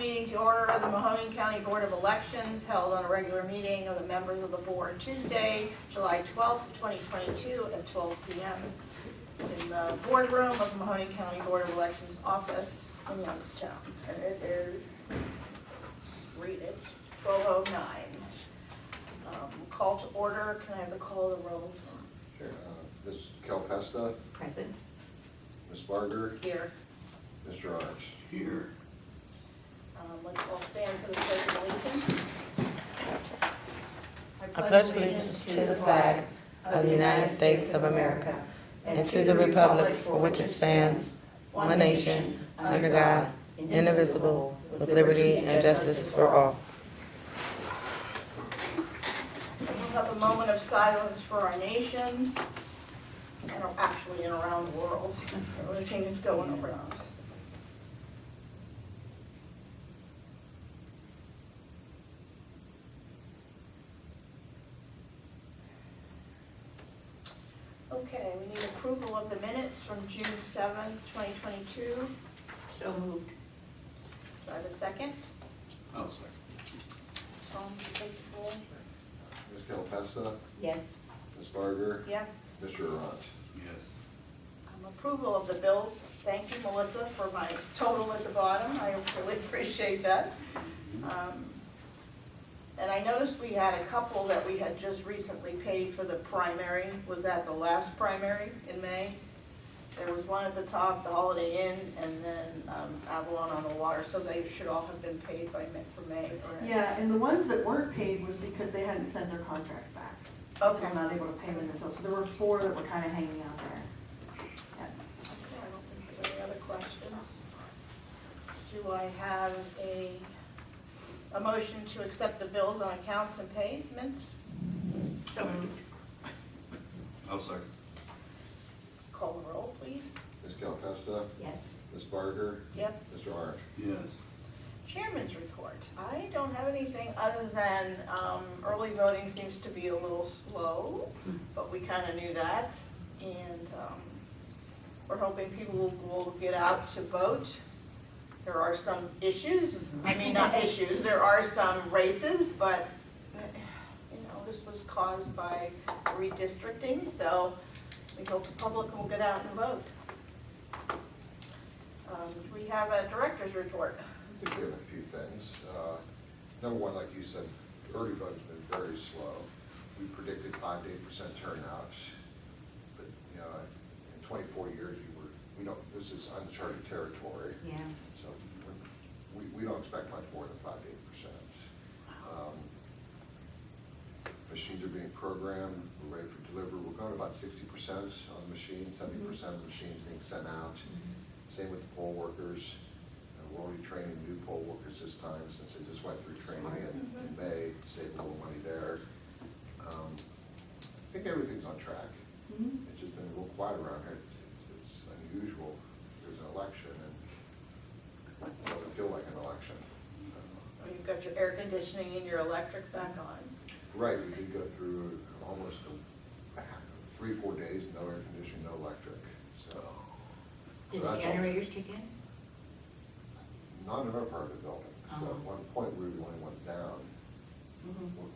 meeting to order of the Mahoning County Board of Elections held on a regular meeting of the members of the board Tuesday, July 12th, 2022 at 12 p.m. in the boardroom of the Mahoning County Board of Elections office in Youngstown. And it is, read it, 12:09. Call to order. Can I have the call of the roll? Sure. Ms. Calpesta? Present. Ms. Barger? Here. Mr. Arch? Here. Let's all stand for the pledge of allegiance. I pledge allegiance to the flag of the United States of America and to the republic for which it stands, one nation, under God, indivisible, with liberty and justice for all. We'll have a moment of silence for our nation and actually and around the world. Everything that's going around. Okay, we need approval of the minutes from June 7th, 2022. So moved. Do I have a second? I'll second. Tom, will you take the roll? Ms. Calpesta? Yes. Ms. Barger? Yes. Mr. Arch? Yes. Approval of the bills. Thank you, Melissa, for my total at the bottom. I really appreciate that. And I noticed we had a couple that we had just recently paid for the primary. Was that the last primary in May? There was one at the top, the Holiday Inn, and then Avalon on the Water, so they should all have been paid for May, correct? Yeah, and the ones that weren't paid was because they hadn't sent their contracts back. Okay. So I'm not able to pay them until, so there were 4 that were kind of hanging out there. Yeah. Okay, I don't think there's any other questions. Do I have a motion to accept the bills on accounts and payments? So moved. I'll second. Call the roll, please. Ms. Calpesta? Yes. Ms. Barger? Yes. Mr. Arch? Yes. Chairman's report. I don't have anything other than early voting seems to be a little slow, but we kind of knew that. And we're hoping people will get out to vote. There are some issues, I mean, not issues, there are some races, but this was caused by redistricting, so we hope the public will get out and vote. We have a director's report. I think we have a few things. Number one, like you said, early voting's been very slow. We predicted 5 to 8% turnout, but in 24 years, this is uncharted territory. Yeah. So we don't expect much more than 5 to 8%. Machines are being programmed, we're ready for delivery. We're going about 60% on the machines, 70% of the machines being sent out. Same with the poll workers. We're already training new poll workers this time since they just went through training in May, to save a little money there. I think everything's on track. It's just been a little quiet around here. It's unusual. There's an election and it doesn't feel like an election. You've got your air conditioning and your electric back on. Right, we did go through almost 3-4 days, no air conditioning, no electric. So Did the that's generators kick in? not in our part of the building. So at one point we were the only ones down.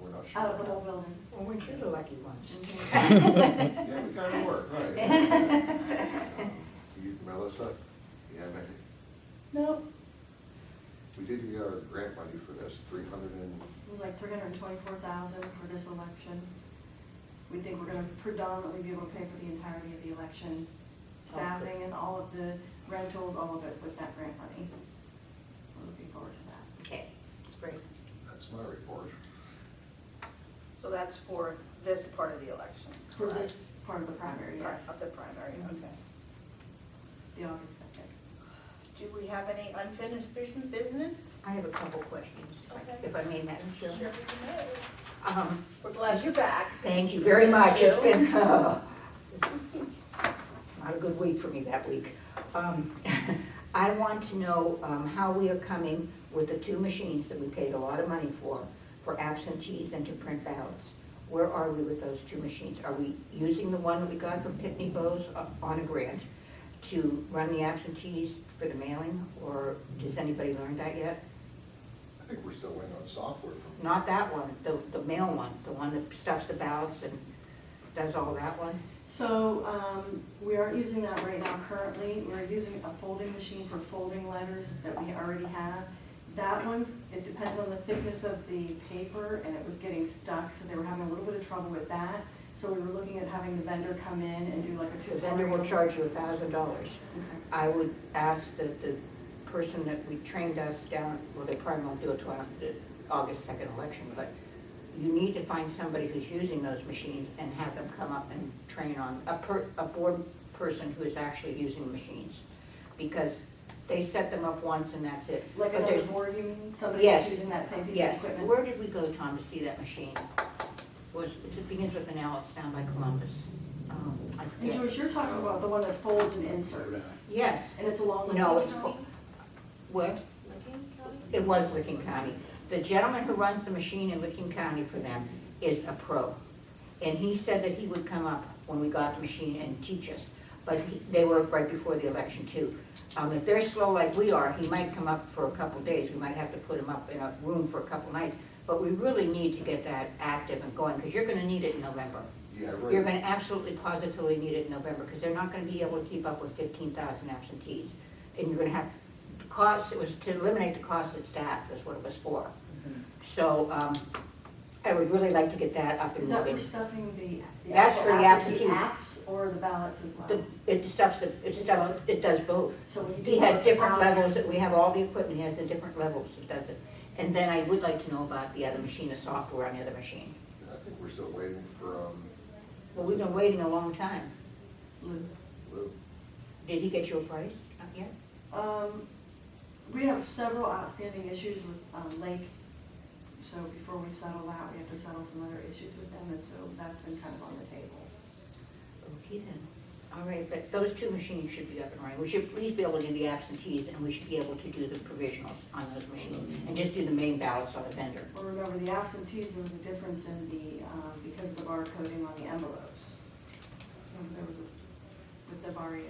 We're not sure. Out of the whole building. Well, weren't you the lucky ones? Yeah, we kind of were, right. Melissa, you have any? No, We did get our grant money for this, 300 and, it was like $324,000 for this election. We think we're gonna predominantly be able to pay for the entirety of the election, staffing and all of the rentals, all of it with that grant money. We're looking forward to that. Okay, that's great. that's my report. So that's for this part of the election? For correct? this part of the primary, Part yes, of the primary, okay. the August 2nd. Do we have any unfinished business? I have a couple questions, Okay. if I may, Madam Chair. Sure, you may. We're glad you're back. Thank you very much. It's Thank you. been not a good week for me that week. I want to know how we are coming with the 2 machines that we paid a lot of money for absentees and to print ballots. Where are we with those 2 machines? Are we using the one that we got from Pitney Bowes on a grant to run the absentees for the mailing, or does anybody learn that yet? think we're still waiting on software from. Not that one, the mail one, the one that stuffs the ballots and does all that one? So, we aren't using that right now currently. We're using a folding machine for folding letters that we already have. That one's, it depends on the thickness of the paper, and it was getting stuck, so they were having a little bit of trouble with that. So we were looking at having the vendor come in and do like a The tutorial. vendor will charge you $1,000. Okay. I would ask that the person that we trained us down, well, they probably won't do it till after the August 2nd election, but you need to find somebody who's using those machines and have them come up and train on, a board person who is actually using the machines. Because they set them up once and that's it. Like But another there's- board, you mean? Somebody Yes. who's using that same piece of Yes, equipment? where did we go, Tom, to see that machine? It begins with an L, it's down by Columbus. I And forget. Joyce, you're talking about the one that folds and inserts, Yes, and it's along the. no, it's, what? It was Licking County. The gentleman who runs the machine in Licking County for them is a pro. And he said that he would come up when we got the machine and teach us. But they were right before the election too. If they're slow like we are, he might come up for a couple days. We might have to put him up in a room for a couple nights. But we really need to get that active and going, because you're gonna need it in November. Yeah, right. You're gonna absolutely positively need it in November, because they're not gonna be able to keep up with 15,000 absentees. And you're gonna have, cost, it was to eliminate the cost of staff, is what it was for. So, I would really like to get that up and Is that moving. for stuffing the That's for the absentee absentees. apps or the ballots as well? It does both. So when you do He has have different ballot- levels, we have all the equipment, he has the different levels, it does it. And then I would like to know about the other machine, the software on the other machine. I think we're still waiting for, Well, we've been waiting a long time. Lou. Lou. Did he get you a price? Not yet? We have several outstanding issues with Lake, so before we settle that, we have to settle some other issues with them, and so that's been kind of on the table. Okay then. All right, but those two machines should be up and running. We should at least be able to do the absentees, and we should be able to do the provisionals on those machines, and just do the main ballots on the vendor. Well, remember, the absentees, there was a difference in the, because of the barcoding on the envelopes. Remember, there was with the barrio.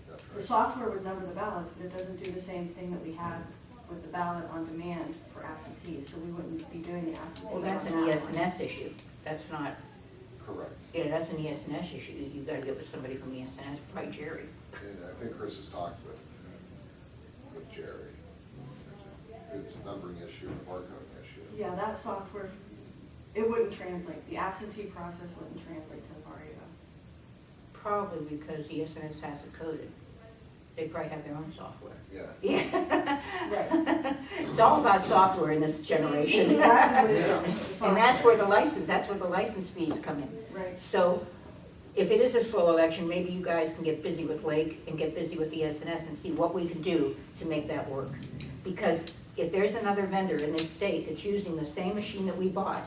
That's The right. software would number the ballots, but it doesn't do the same thing that we had with the ballot on demand for absentees, so we wouldn't be doing the absentees. Well, that's on an that one. ES&S issue. That's not, Correct. yeah, that's an ES&S issue. You gotta get with somebody from ES&S, probably Jerry. And I think Chris has talked with Jerry. It's a numbering issue, a barcoding issue. Yeah, that software, it wouldn't translate, the absentee process wouldn't translate to the barrio. Probably because ES&S has it coded. They probably have their own software. Yeah. Yeah. Right. It's all about software in this generation. Exactly what it Yeah. is. And that's where the license fees come in. Right. So if it is a slow election, maybe you guys can get busy with Lake and get busy with the ES&S and see what we can do to make that work. Because if there's another vendor in this state that's using the same machine that we bought,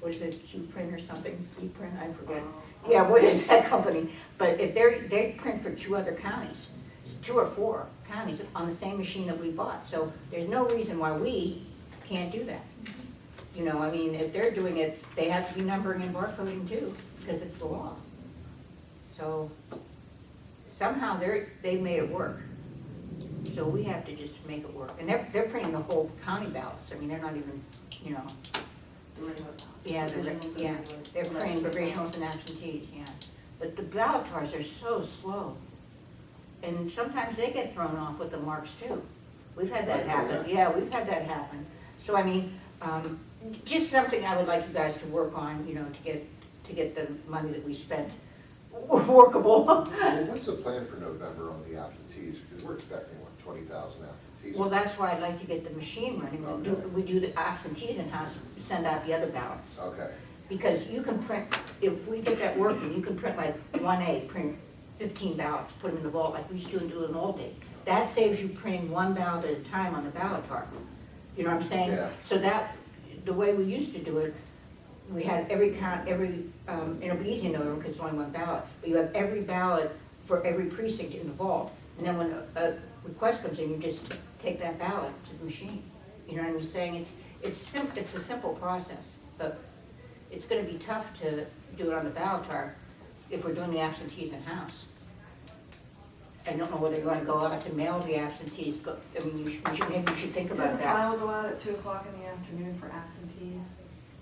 what is it, Q-Print or something, C-Print, I forget. Yeah, what is that company? But if they print for 2 other counties, 2 or 4 counties on the same machine that we bought. So there's no reason why we can't do that. You know, I mean, if they're doing it, they have to be numbering and barcoding too, because it's the law. So somehow they've made it work. So we have to just make it work. And they're printing the whole county ballots. I mean, they're not even, you know, The regular ballots. yeah, Provisionals yeah, and regular- they're printing provisionals and absentees, yeah. But the ballot cards are so slow. And sometimes they get thrown off with the marks too. We've had that happen, yeah, we've had that happen. So I mean, just something I would like you guys to work on, you know, to get the money that we spent workable. Well, what's the plan for November on the absentees? Because we're expecting, what, 20,000 absentees? Well, that's why I'd like to get the machine running. We do the absentees in-house, send out the other ballots. Okay. Because you can print, if we get that working, you can print like 1A, print 15 ballots, put them in the vault like we used to do in the old days. That saves you printing 1 ballot at a time on the ballot card. You know what I'm saying? Yeah. So that, the way we used to do it, we had every count, it'll be easy in November because it's only 1 ballot, but you have every ballot for every precinct in the vault. And then when a request comes in, you just take that ballot to the machine. You know what I'm saying? It's a simple process, but it's gonna be tough to do it on the ballot card if we're doing the absentees in-house. I don't know whether you wanna go out to mail the absentees, I mean, maybe you should think about Doesn't a that. file go out at 2 o'clock in the afternoon for absentees?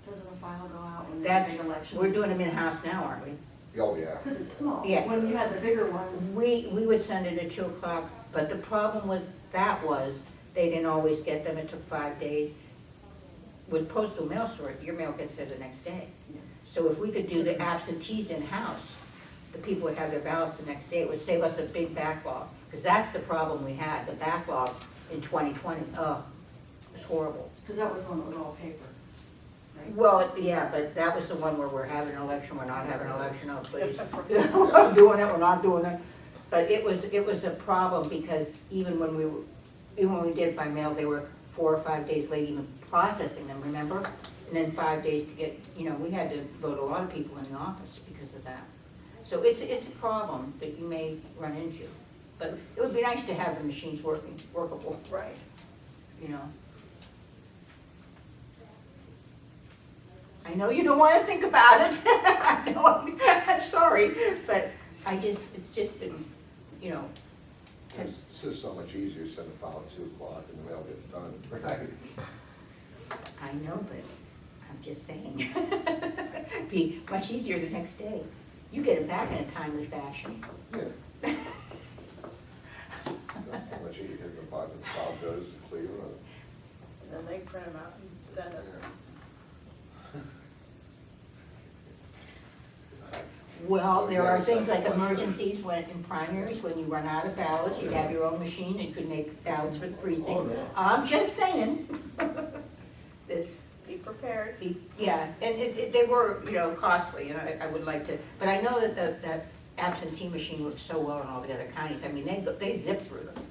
Doesn't a file go out when there's That's, a big election? we're doing them in-house now, aren't we? Oh, yeah. Because it's small. Yeah. When you had the bigger ones, We would send it at 2 o'clock, but the problem with that was, they didn't always get them, it took 5 days. With postal mail sort, your mail gets there the next day. Yeah. So if we could do the absentees in-house, the people would have their ballots the next day, it would save us a big backlog. Because that's the problem we had, the backlog in 2020, oh, it was horrible. because that was one that was all paper, right? Well, yeah, but that was the one where we're having an election, we're not having an election, oh, please. We're doing it, we're not doing it. But it was a problem because even when we did it by mail, they were 4 or 5 days late even processing them, remember? And then 5 days to get, we had to vote a lot of people in the office because of that. So it's a problem that you may run into. But it would be nice to have the machines workable, Right. I know you don't want to think about it. I know, I'm sorry, but it's just been, It's just so much easier to send a file at 2 o'clock and the mail gets done, right? I know, but I'm just saying. Be much easier the next day. You get it back in a timely fashion. Yeah. That's so much easier than the file goes to Cleveland. And then they print them out and send it. Well, there are things like Yeah. emergencies in primaries, when you run out of ballots, you have your own machine, and could make ballots for the precinct. Oh, no. I'm just saying. That Be prepared. Yeah, and they were, costly, and I would like to, but I know that absentee machine works so well in all the other counties. I mean, they zip through them,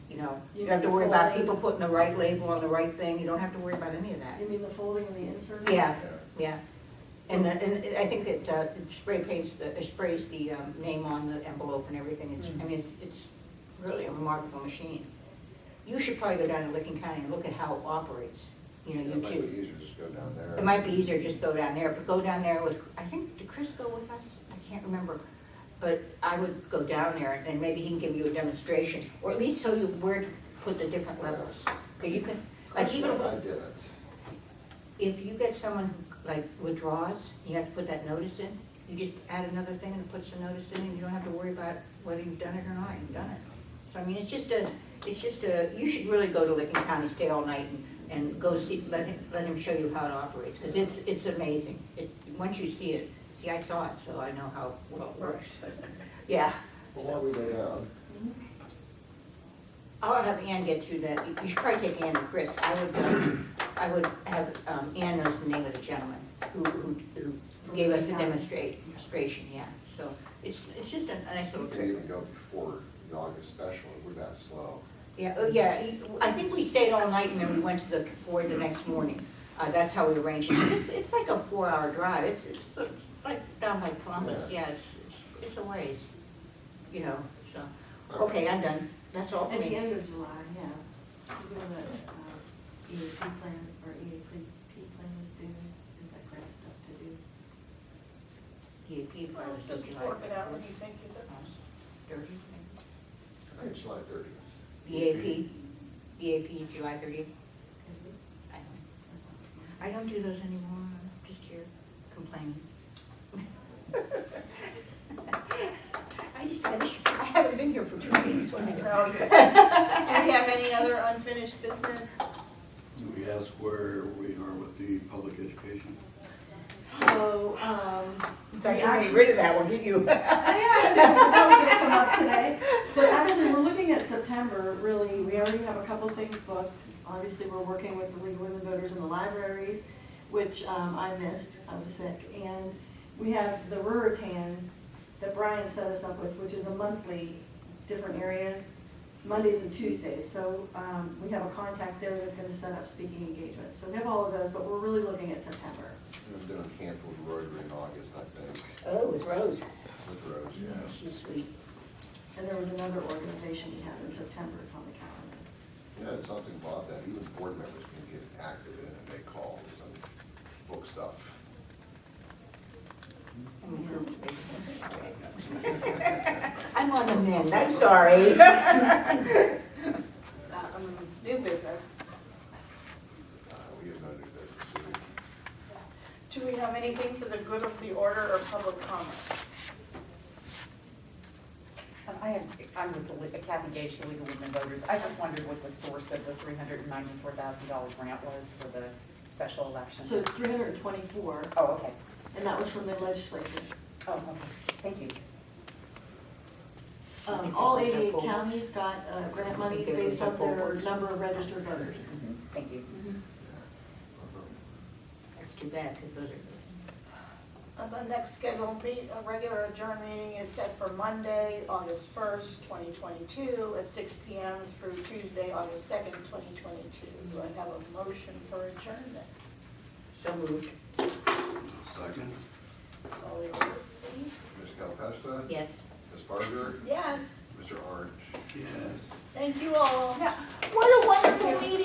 You don't have to worry about people putting the right label on the right thing, you don't have to worry about any of that. You mean the folding and the insert? Yeah, yeah. And I think that it sprays the name on the envelope and everything. It's really a remarkable machine. You should probably go down to Licking County and look at how it operates, It you might too. be easier just go down there. It might be easier just go down there, but go down there with, I think, did Chris go with us? I can't remember. But I would go down there and maybe he can give you a demonstration, or at least show you where to put the different levels. Because you can, like even I didn't. if you get someone who like withdraws, you have to put that notice in, you just add another thing and it puts the notice in and you don't have to worry about whether you've done it or not, you've done it. So it's just a, you should really go to Licking County, stay all night and go see, let him show you how it operates, because it's amazing. Once you see it, I saw it, so I know how well it works. Yeah. Well, while we lay down, I'll have Ann get through that. You should probably take Ann and Chris. I would have, Ann knows the name of the gentleman who gave us the demonstration, yeah. So it's just a nice little we could trip. even go before the August special, we're that slow. Yeah, I think we stayed all night and then we went to the board the next morning. That's how we arranged it. It's like a 4-hour drive. It's like down by Columbus, yeah, it's a ways, so. Okay, I'm done. That's all for At the me. end of July, yeah. We're doing the EAP plan, or EAP plan is due, and that grant stuff to do. EAP Well, was just July work it out 30th. when you think you could. 30th. I think it's July 30th. EAP, July 30th. I don't do those anymore, I'm just here complaining. I haven't been here for 2 weeks. So, do we have any other unfinished business? We ask where we are with the public education. So, Sorry, you're getting rid of that one, didn't you? yeah, that was gonna come up today. But actually, we're looking at September, really. We already have a couple things booked. Obviously, we're working with the League of Women Voters in the libraries, which I missed, I was sick. And we have the Ruritan that Brian set us up with, which is a monthly, different areas, Mondays and Tuesdays. So we have a contact there that's gonna set up speaking engagements. So we have all of those, but we're really looking at September. We're doing Canfield Rotary in August, I think, Oh, with Rose. with Rose, yeah. She's sweet. And there was another organization we have in September, it's on the calendar. Yeah, it's something about that, even board members can get active in and make calls and book stuff. I'm on the mend, I'm sorry. New business. We have no new business, do we? Do we have anything for the good of the order or public comment? I'm with the Kathy Gage, the League of Women Voters. I just wondered what the source of the $394,000 grant was for the special election. So it's 324, Oh, okay. and that was from the legislature. Oh, okay. Thank you. All 88 counties got grant monies based on their number of registered voters. Thank you. That's too bad, because those are. The next scheduled regular adjourn meeting is set for Monday, August 1st, 2022, at 6 p.m. through Tuesday, August 2nd, 2022. Do I have a motion for adjournment? So moved. Second? Call the order, please. Ms. Calpesta? Yes. Ms. Barger? Yes, Mr. Arndt? Yes. thank you all. What a wonderful meeting